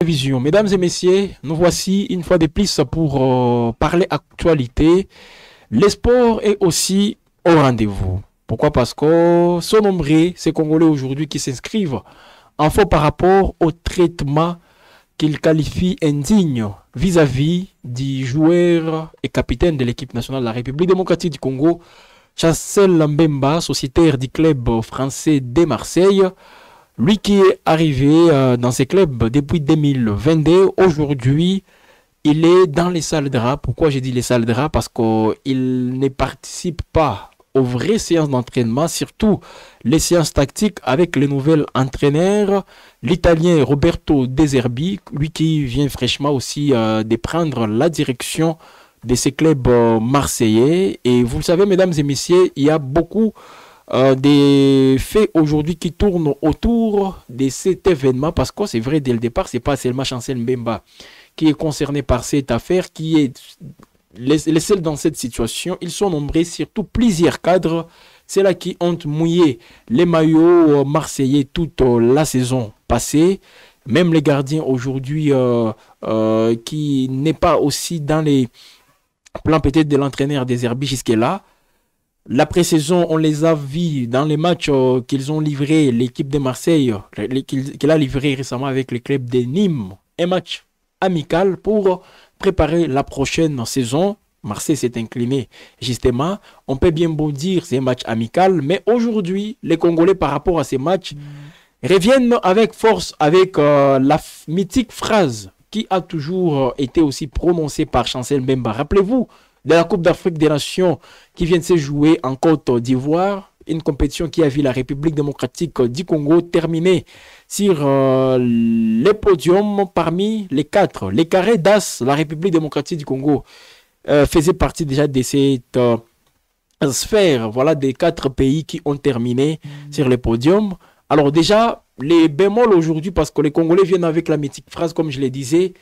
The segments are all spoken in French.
Vision. Mesdames et messieurs, nous voici une fois de plus pour parler actualité. Le sport est aussi au rendez-vous. Pourquoi? Parce que sont nombreux ces Congolais aujourd'hui qui s'inscrivent en faux par rapport au traitement qu'ils qualifient indigne vis-à-vis du joueur et capitaine de l'équipe nationale de la République démocratique du Congo, Chancel Mbemba, sociétaire du club français de Marseille. Lui qui est arrivé dans ces clubs depuis 2022, aujourd'hui, il est dans les salles de rap. Pourquoi j'ai dit les salles de rap? Parce qu'il ne participe pas aux vraies séances d'entraînement, surtout les séances tactiques avec le nouvel entraîneur, l'Italien Roberto De Zerbi, lui qui vient fraîchement aussi de prendre la direction de ces clubs marseillais. Et vous le savez, mesdames et messieurs, il y a beaucoup des faits aujourd'hui qui tournent autour de cet événement, parce que c'est vrai, dès le départ, c'est pas seulement Chancel Mbemba qui est concerné par cette affaire, qui est les seuls dans cette situation. Ils sont nombreux, surtout plusieurs cadres, c'est là qui ont mouillé les maillots marseillais toute la saison passée. Même les gardiens aujourd'hui qui n'est pas aussi dans les plans peut-être de l'entraîneur des Herbis jusque-là. La pré-saison, on les a vus dans les matchs qu'ils ont livrés, l'équipe de Marseille, qu'il a livré récemment avec le club de Nîmes. Un match amical pour préparer la prochaine saison. Marseille s'est incliné, justement. On peut bien beau dire c'est un match amical, mais aujourd'hui, les Congolais, par rapport à ces matchs, reviennent avec force, avec la mythique phrase qui a toujours été aussi prononcée par Chancel Mbemba. Rappelez-vous de la Coupe d'Afrique des Nations qui vient de se jouer en Côte d'Ivoire, une compétition qui a vu la République démocratique du Congo terminer sur les podiums parmi les quatre. Les carrés d'as, la République démocratique du Congo faisait partie déjà de cette sphère, voilà, des quatre pays qui ont terminé sur les podiums. Alors déjà, les bémols aujourd'hui, parce que les Congolais viennent avec la mythique phrase, comme je le disais,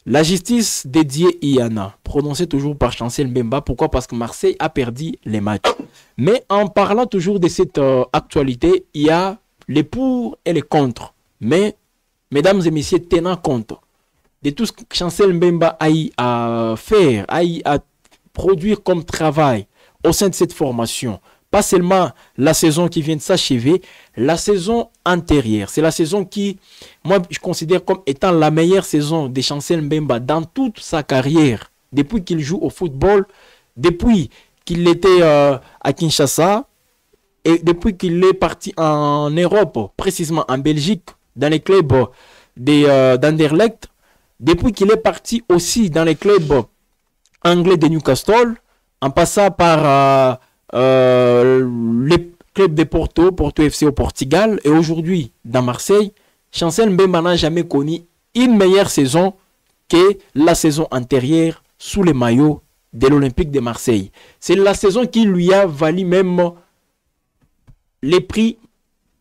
la justice dédiée Iana, prononcée toujours par Chancel Mbemba. Pourquoi? Parce que Marseille a perdu les matchs. Mais en parlant toujours de cette actualité, il y a les pour et les contre. Mais, mesdames et messieurs, tenant compte de tout ce que Chancel Mbemba a eu à faire, a eu à produire comme travail au sein de cette formation, pas seulement la saison qui vient de s'achever, la saison antérieure. C'est la saison qui, moi, je considère comme étant la meilleure saison de Chancel Mbemba dans toute sa carrière. Depuis qu'il joue au football, depuis qu'il était à Kinshasa, et depuis qu'il est parti en Europe, précisément en Belgique, dans les clubs d'Anderlecht, depuis qu'il est parti aussi dans les clubs anglais de Newcastle, en passant par les clubs de Porto FC au Portugal, et aujourd'hui dans Marseille, Chancel Mbemba n'a jamais connu une meilleure saison que la saison antérieure sous les maillots de l'Olympique de Marseille. C'est la saison qui lui a valu même les prix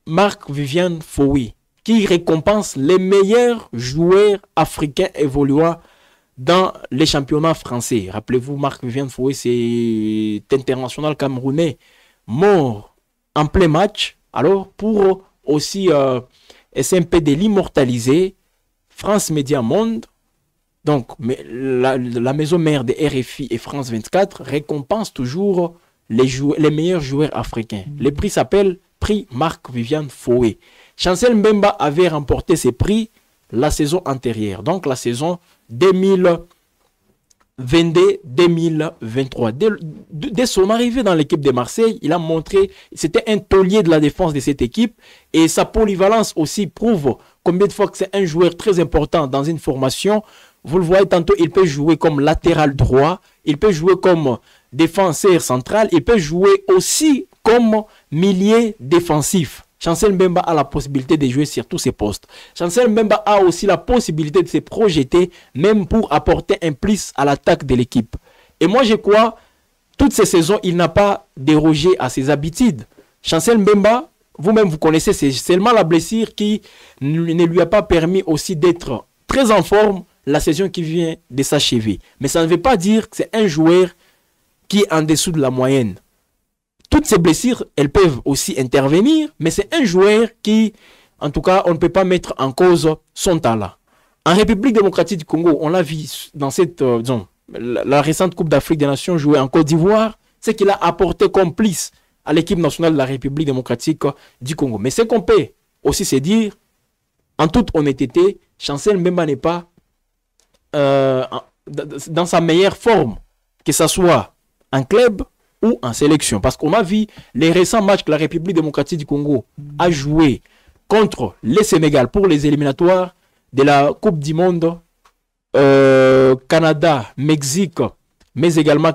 Marc-Vivien Foé, qui récompense les meilleurs joueurs africains évoluant dans les championnats français. Rappelez-vous, Marc-Vivien Foé, c'est international camerounais, mort en plein match. Alors, pour aussi essayer un peu de l'immortaliser, France Média Monde, donc la maison mère de RFI et France 24, récompense toujours les meilleurs joueurs africains. Le prix s'appelle Prix Marc-Vivien Foé. Chancel Mbemba avait remporté ces prix la saison antérieure, donc la saison 2022-2023. Dès son arrivée dans l'équipe de Marseille, il a montré, c'était un taulier de la défense de cette équipe, et sa polyvalence aussi prouve combien de fois que c'est un joueur très important dans une formation. Vous le voyez, tantôt il peut jouer comme latéral droit, il peut jouer comme défenseur central, il peut jouer aussi comme milieu défensif. Chancel Mbemba a la possibilité de jouer sur tous ses postes. Chancel Mbemba a aussi la possibilité de se projeter, même pour apporter un plus à l'attaque de l'équipe. Et moi, je crois, toutes ces saisons, il n'a pas dérogé à ses habitudes. Chancel Mbemba, vous-même, vous connaissez, c'est seulement la blessure qui ne lui a pas permis aussi d'être très en forme la saison qui vient de s'achever. Mais ça ne veut pas dire que c'est un joueur qui est en dessous de la moyenne. Toutes ces blessures, elles peuvent aussi intervenir, mais c'est un joueur qui, en tout cas, on ne peut pas mettre en cause son talent. En République démocratique du Congo, on l'a vu dans cette, disons, la récente Coupe d'Afrique des Nations jouée en Côte d'Ivoire, c'est qu'il a apporté complice à l'équipe nationale de la République démocratique du Congo. Mais ce qu'on peut aussi se dire, en toute honnêteté, Chancel Mbemba n'est pas dans sa meilleure forme, que ce soit en club ou en sélection. Parce qu'on a vu les récents matchs que la République démocratique du Congo a joué contre le Sénégal pour les éliminatoires de la Coupe du Monde, Canada, Mexique, mais également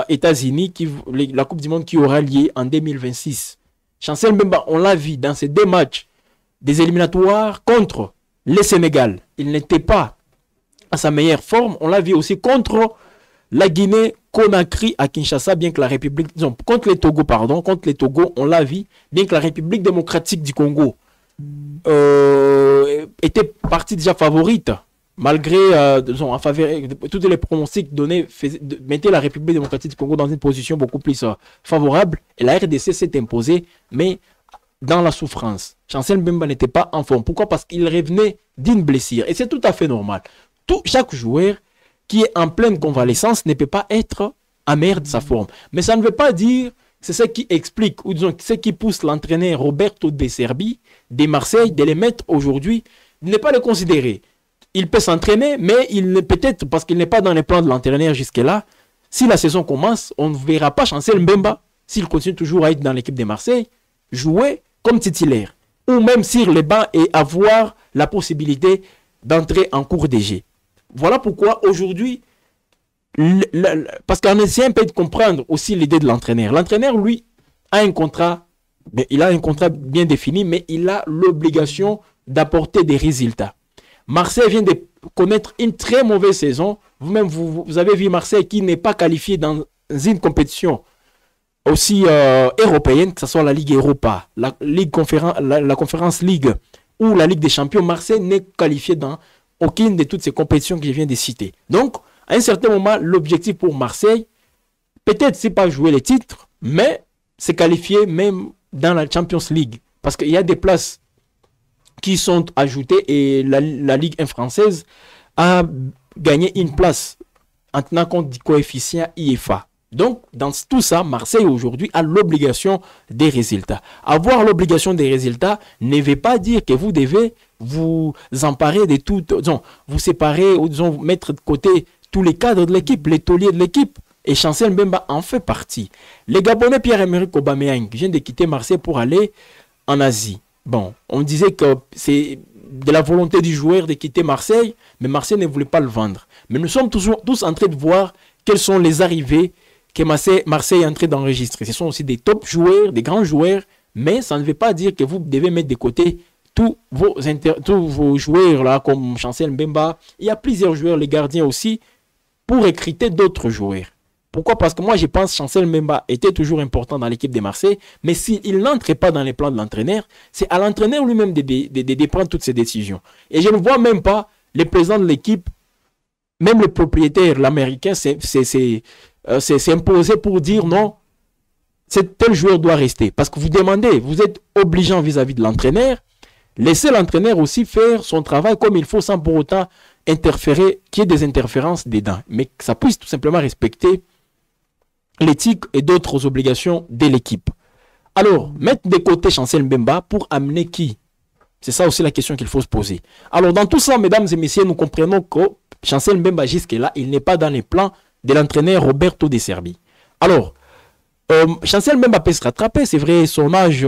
États-Unis, la Coupe du Monde qui aura lieu en 2026. Chancel Mbemba, on l'a vu dans ces deux matchs des éliminatoires contre le Sénégal. Il n'était pas à sa meilleure forme. On l'a vu aussi contre la Guinée-Conakry à Kinshasa, bien que la République, non, contre les Togo, on l'a vu, bien que la République démocratique du Congo était partie déjà favorite, malgré disons, en faveur, toutes les pronostics donnés mettaient la République démocratique du Congo dans une position beaucoup plus favorable, et la RDC s'est imposée, mais dans la souffrance. Chancel Mbemba n'était pas en forme. Pourquoi? Parce qu'il revenait d'une blessure, et c'est tout à fait normal. Chaque joueur qui est en pleine convalescence ne peut pas être à meilleure de sa forme. Mais ça ne veut pas dire, c'est ce qui explique, ou disons, ce qui pousse l'entraîneur Roberto De Zerbi de Marseille de les mettre aujourd'hui, de ne pas le considérer. Il peut s'entraîner, mais il peut-être, parce qu'il n'est pas dans les plans de l'entraîneur jusque-là, si la saison commence, on ne verra pas Chancel Mbemba, s'il continue toujours à être dans l'équipe de Marseille, jouer comme titulaire. Ou même sur les bancs et avoir la possibilité d'entrer en cours de jeu. Voilà pourquoi aujourd'hui, parce qu'un ancien peut comprendre aussi l'idée de l'entraîneur. L'entraîneur, lui, a un contrat, il a un contrat bien défini, mais il a l'obligation d'apporter des résultats. Marseille vient de connaître une très mauvaise saison. Vous-même, vous avez vu Marseille qui n'est pas qualifié dans une compétition aussi européenne, que ce soit la Ligue Europa, la Conférence Ligue ou la Ligue des Champions. Marseille n'est qualifié dans aucune de toutes ces compétitions que je viens de citer. Donc, à un certain moment, l'objectif pour Marseille, peut-être c'est pas jouer les titres, mais c'est qualifier même dans la Champions League. Parce qu'il y a des places qui sont ajoutées et la Ligue 1 française a gagné une place en tenant compte du coefficient IFA. Donc, dans tout ça, Marseille aujourd'hui a l'obligation des résultats. Avoir l'obligation des résultats ne veut pas dire que vous devez vous emparer de tout, disons, vous séparer ou disons, mettre de côté tous les cadres de l'équipe, les tauliers de l'équipe. Et Chancel Mbemba en fait partie. Les Gabonais Pierre-Emerick Aubameyang vient de quitter Marseille pour aller en Asie. Bon, on disait que c'est de la volonté du joueur de quitter Marseille, mais Marseille ne voulait pas le vendre. Mais nous sommes tous en train de voir quelles sont les arrivées que Marseille est en train d'enregistrer. Ce sont aussi des top joueurs, des grands joueurs, mais ça ne veut pas dire que vous devez mettre de côté tous vos joueurs là, comme Chancel Mbemba. Il y a plusieurs joueurs, les gardiens aussi, pour recruter d'autres joueurs. Pourquoi? Parce que moi, je pense que Chancel Mbemba était toujours important dans l'équipe de Marseille, mais s'il n'entrait pas dans les plans de l'entraîneur, c'est à l'entraîneur lui-même de prendre toutes ces décisions. Et je ne vois même pas les présidents de l'équipe, même le propriétaire, l'américain, c'est imposé pour dire non, tel joueur doit rester. Parce que vous demandez, vous êtes obligeant vis-à-vis de l'entraîneur, laissez l'entraîneur aussi faire son travail comme il faut sans pour autant interférer, qu'il y ait des interférences dedans. Mais que ça puisse tout simplement respecter l'éthique et d'autres obligations de l'équipe. Alors, mettre de côté Chancel Mbemba pour amener qui? C'est ça aussi la question qu'il faut se poser. Alors, dans tout ça, mesdames et messieurs, nous comprenons que Chancel Mbemba, jusque-là, il n'est pas dans les plans de l'entraîneur Roberto De Zerbi. Alors, Chancel Mbemba peut se rattraper, c'est vrai, son âge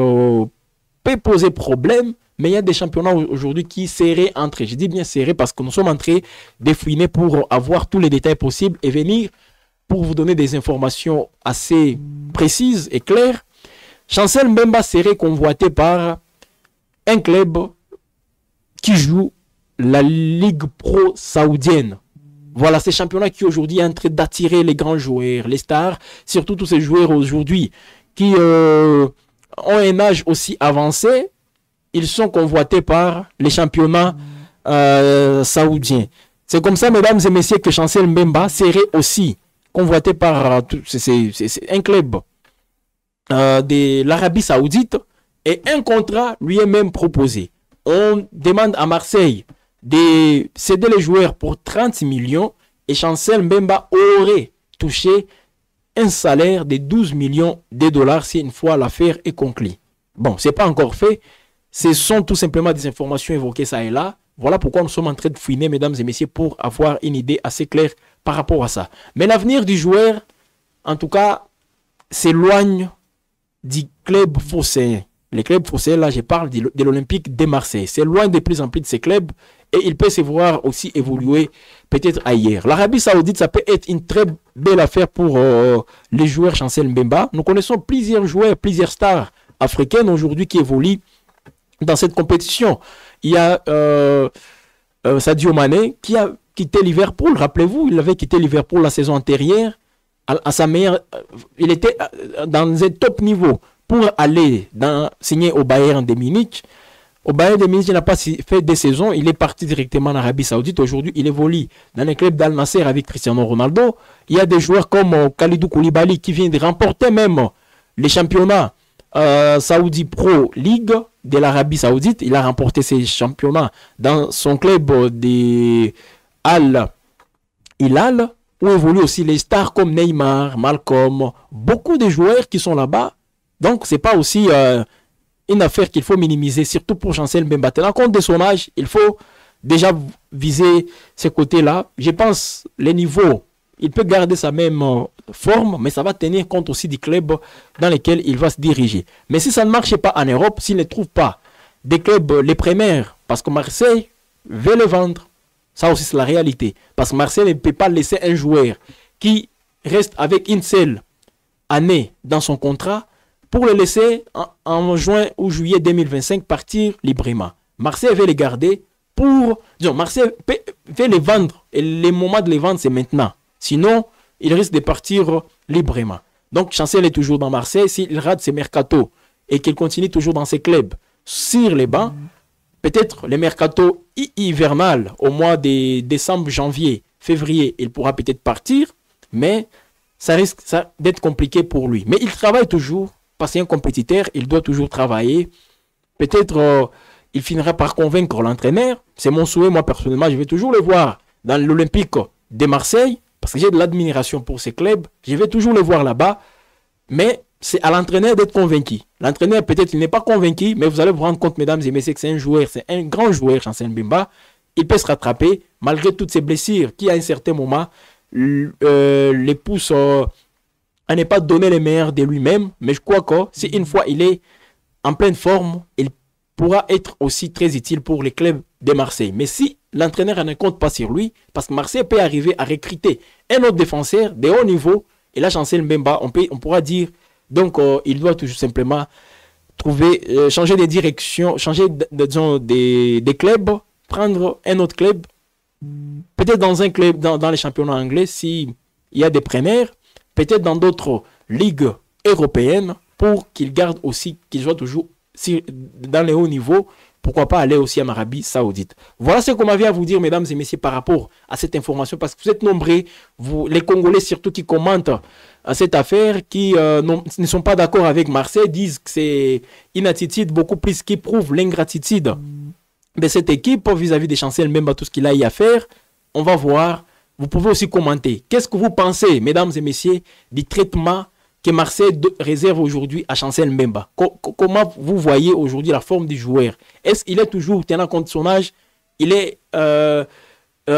peut poser problème, mais il y a des championnats aujourd'hui qui seraient entrés. Je dis bien serrés parce que nous sommes entrés de fouiner pour avoir tous les détails possibles et venir pour vous donner des informations assez précises et claires. Chancel Mbemba serait convoité par un club qui joue la Ligue Pro saoudienne. Voilà, ces championnats qui aujourd'hui est en train d'attirer les grands joueurs, les stars, surtout tous ces joueurs aujourd'hui qui ont un âge aussi avancé. Ils sont convoités par les championnats saoudiens. C'est comme ça, mesdames et messieurs, que Chancel Mbemba serait aussi convoité par c'est un club de l'Arabie Saoudite et un contrat lui est même proposé. On demande à Marseille de céder les joueurs pour 30 millions et Chancel Mbemba aurait touché un salaire de 12 millions de dollars si une fois l'affaire est conclue. Bon, ce n'est pas encore fait. Ce sont tout simplement des informations évoquées ça et là. Voilà pourquoi nous sommes en train de fouiner, mesdames et messieurs, pour avoir une idée assez claire par rapport à ça. Mais l'avenir du joueur, en tout cas, s'éloigne du club phocéen. Les clubs phocéens, là, je parle de l'Olympique de Marseille. C'est loin de plus en plus de ces clubs et il peut se voir aussi évoluer peut-être ailleurs. L'Arabie Saoudite, ça peut être une très belle affaire pour les joueurs Chancel Mbemba. Nous connaissons plusieurs joueurs, plusieurs stars africaines aujourd'hui qui évoluent dans cette compétition. Il y a Sadio Mané qui a quitté Liverpool. Rappelez-vous, il avait quitté Liverpool la saison antérieure. À sa meilleure, il était dans un top niveau pour aller signer au Bayern de Munich. Au Bayern de Munich, il n'a pas fait des saisons. Il est parti directement en Arabie Saoudite. Aujourd'hui, il évolue dans le club d'Al Nasser avec Cristiano Ronaldo. Il y a des joueurs comme Khalidou Koulibaly qui vient de remporter même les championnats Saudi Pro League de l'Arabie Saoudite. Il a remporté ces championnats dans son club de Al Hilal, où évoluent aussi les stars comme Neymar, Malcolm, beaucoup de joueurs qui sont là-bas. Donc, ce n'est pas aussi une affaire qu'il faut minimiser, surtout pour Chancel Mbemba. Tenant compte de son âge, il faut déjà viser ces côtés-là. Je pense les niveaux, il peut garder sa même forme, mais ça va tenir compte aussi du club dans lequel il va se diriger. Mais si ça ne marche pas en Europe, s'il ne trouve pas des clubs les premiers, parce que Marseille veut les vendre, ça aussi c'est la réalité. Parce que Marseille ne peut pas laisser un joueur qui reste avec une seule année dans son contrat pour le laisser en juin ou juillet 2025 partir librement. Marseille veut les garder pour... Disons, Marseille veut les vendre et le moment de les vendre c'est maintenant. Sinon, il risque de partir librement. Donc Chancel est toujours dans Marseille. S'il rate ses mercatos et qu'il continue toujours dans ses clubs sur les bancs, peut-être les mercatos hivernal au mois de décembre, janvier, février, il pourra peut-être partir, mais ça risque d'être compliqué pour lui. Mais il travaille toujours, parce qu'il est un compétiteur, il doit toujours travailler. Peut-être il finira par convaincre l'entraîneur. C'est mon souhait, moi personnellement, je vais toujours le voir dans l'Olympique de Marseille, parce que j'ai de l'admiration pour ces clubs. Je vais toujours le voir là-bas, mais c'est à l'entraîneur d'être convaincu. L'entraîneur, peut-être, il n'est pas convaincu, mais vous allez vous rendre compte, mesdames et messieurs, que c'est un joueur, c'est un grand joueur, Chancel Mbemba. Il peut se rattraper, malgré toutes ses blessures, qui à un certain moment les poussent à ne pas donner le meilleur de lui-même. Mais je crois que si une fois il est en pleine forme, il pourra être aussi très utile pour les clubs de Marseille. Mais si l'entraîneur ne compte pas sur lui, parce que Marseille peut arriver à recruter un autre défenseur de haut niveau, et là, Chancel Mbemba, on pourra dire... Donc, il doit tout simplement changer de direction, changer des clubs, prendre un autre club, peut-être dans un club, dans les championnats anglais, s'il y a des premières, peut-être dans d'autres ligues européennes, pour qu'il garde aussi, qu'il soit toujours dans les hauts niveaux, pourquoi pas aller aussi en Arabie Saoudite. Voilà ce qu'on m'avait à vous dire, mesdames et messieurs, par rapport à cette information, parce que vous êtes nombreux, les Congolais surtout qui commentent à cette affaire, qui ne sont pas d'accord avec Marseille, disent que c'est une attitude beaucoup plus qui prouve l'ingratitude de cette équipe vis-à-vis des Chancel, même à tout ce qu'il a eu à faire. On va voir. Vous pouvez aussi commenter. Qu'est-ce que vous pensez, mesdames et messieurs, du traitement que Marseille réserve aujourd'hui à Chancel Mbemba? Comment vous voyez aujourd'hui la forme du joueur? Est-ce qu'il est toujours, tenant compte de son âge, il est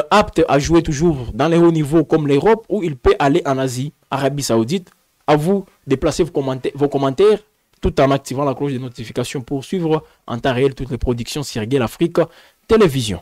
apte à jouer toujours dans les hauts niveaux comme l'Europe, ou il peut aller en Asie, Arabie Saoudite? À vous de placer vos commentaires tout en activant la cloche de notification pour suivre en temps réel toutes les productions sur Gueule Afrique Télévision.